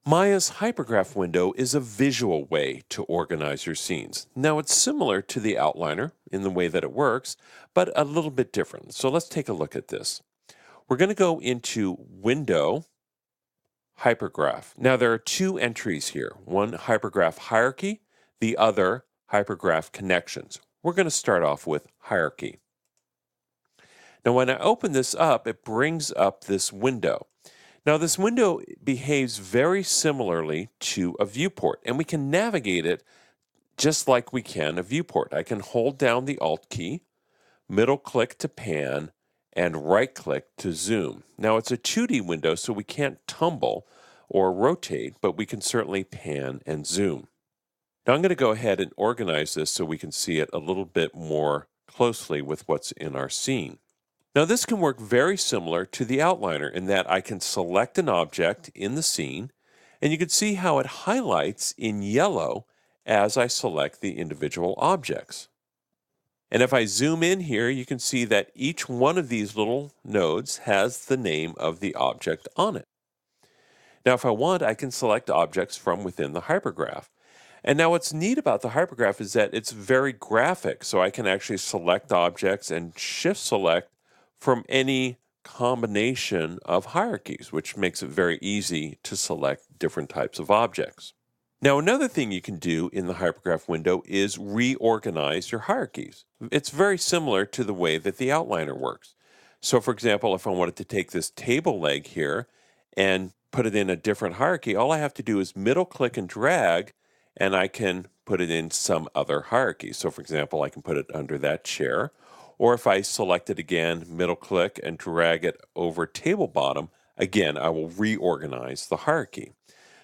Maya's hypergraph window is a visual way to organize your scenes. Now, it's similar to the outliner in the way that it works, but a little bit different. So let's take a look at this. We're going to go into Window, Hypergraph. Now, there are two entries here, one hypergraph hierarchy, the other hypergraph connections. We're going to start off with hierarchy. Now, when I open this up, it brings up this window. Now, this window behaves very similarly to a viewport, and we can navigate it just like we can a viewport. I can hold down the Alt key, middle click to pan, and right click to zoom. Now, it's a 2D window, so we can't tumble or rotate, but we can certainly pan and zoom. Now, I'm going to go ahead and organize this so we can see it a little bit more closely with what's in our scene. Now, this can work very similar to the outliner in that I can select an object in the scene, and you can see how it highlights in yellow as I select the individual objects. And if I zoom in here, you can see that each one of these little nodes has the name of the object on it. Now, if I want, I can select objects from within the hypergraph. And now what's neat about the hypergraph is that it's very graphic, so I can actually select objects and shift select from any combination of hierarchies, which makes it very easy to select different types of objects. Now, another thing you can do in the hypergraph window is reorganize your hierarchies. It's very similar to the way that the outliner works. So, for example, if I wanted to take this table leg here and put it in a different hierarchy, all I have to do is middle click and drag, and I can put it in some other hierarchy. So, for example, I can put it under that chair. Or if I select it again, middle click and drag it over table bottom, again, I will reorganize the hierarchy.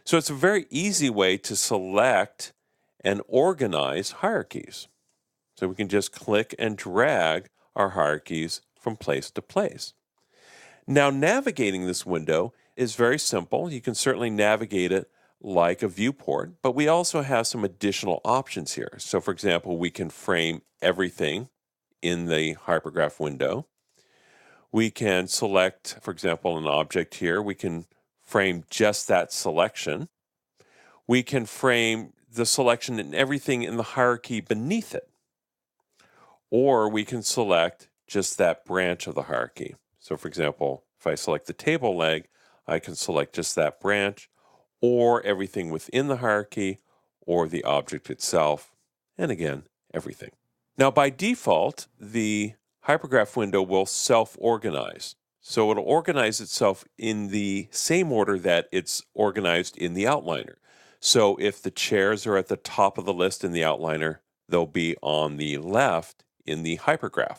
So it's a very easy way to select and organize hierarchies. So we can just click and drag our hierarchies from place to place. Now, navigating this window is very simple. You can certainly navigate it like a viewport, but we also have some additional options here. So, for example, we can frame everything in the hypergraph window. We can select, for example, an object here. We can frame just that selection. We can frame the selection and everything in the hierarchy beneath it. Or we can select just that branch of the hierarchy. So, for example, if I select the table leg, I can select just that branch, or everything within the hierarchy, or the object itself, and again, everything. Now, by default, the hypergraph window will self-organize. So it'll organize itself in the same order that it's organized in the outliner. So if the chairs are at the top of the list in the outliner, they'll be on the left in the hypergraph.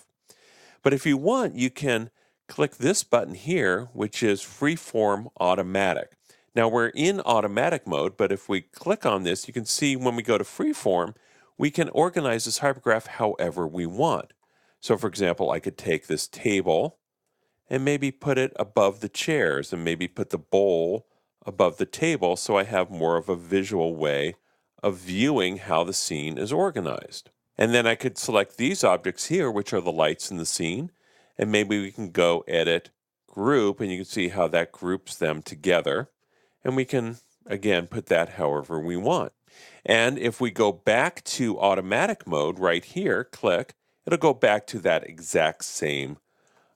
But if you want, you can click this button here, which is Freeform Automatic. Now, we're in automatic mode, but if we click on this, you can see when we go to Freeform, we can organize this hypergraph however we want. So, for example, I could take this table and maybe put it above the chairs and maybe put the bowl above the table so I have more of a visual way of viewing how the scene is organized. And then I could select these objects here, which are the lights in the scene, and maybe we can go edit group, and you can see how that groups them together. And we can, again, put that however we want. And if we go back to automatic mode right here, click, it'll go back to that exact same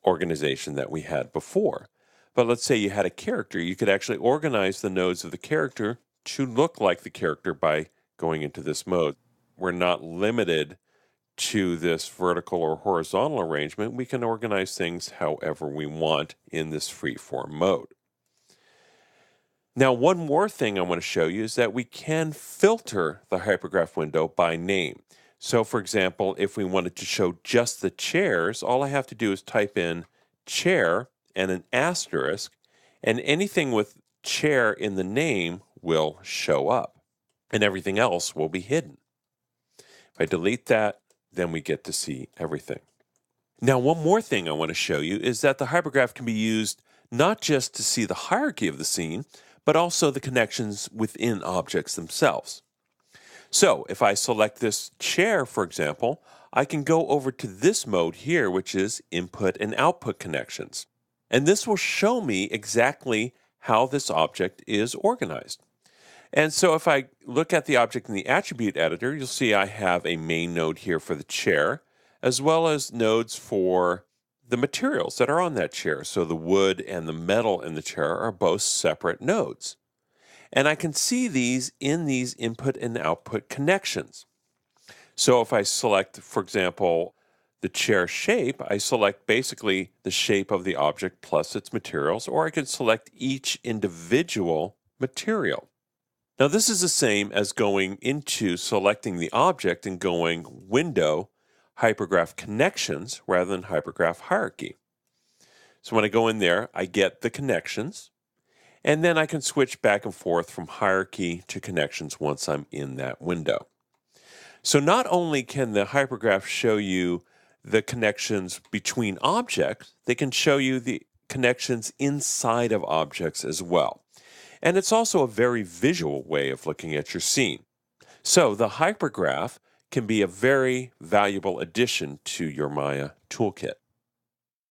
organization that we had before. But let's say you had a character. You could actually organize the nodes of the character to look like the character by going into this mode. We're not limited to this vertical or horizontal arrangement. We can organize things however we want in this freeform mode. Now, one more thing I want to show you is that we can filter the hypergraph window by name. So, for example, if we wanted to show just the chairs, all I have to do is type in chair and an asterisk, and anything with chair in the name will show up, and everything else will be hidden. If I delete that, then we get to see everything. Now, one more thing I want to show you is that the hypergraph can be used not just to see the hierarchy of the scene, but also the connections within objects themselves. So if I select this chair, for example, I can go over to this mode here, which is input and output connections. And this will show me exactly how this object is organized. And so if I look at the object in the attribute editor, you'll see I have a main node here for the chair, as well as nodes for the materials that are on that chair. So the wood and the metal in the chair are both separate nodes. And I can see these in these input and output connections. So if I select, for example, the chair shape, I select basically the shape of the object plus its materials, or I can select each individual material. Now this is the same as going into selecting the object and going Window, Hypergraph Connections rather than Hypergraph Hierarchy. So when I go in there, I get the connections, and then I can switch back and forth from hierarchy to connections once I'm in that window. So not only can the hypergraph show you the connections between objects, they can show you the connections inside of objects as well. And it's also a very visual way of looking at your scene. So the hypergraph can be a very valuable addition to your Maya toolkit.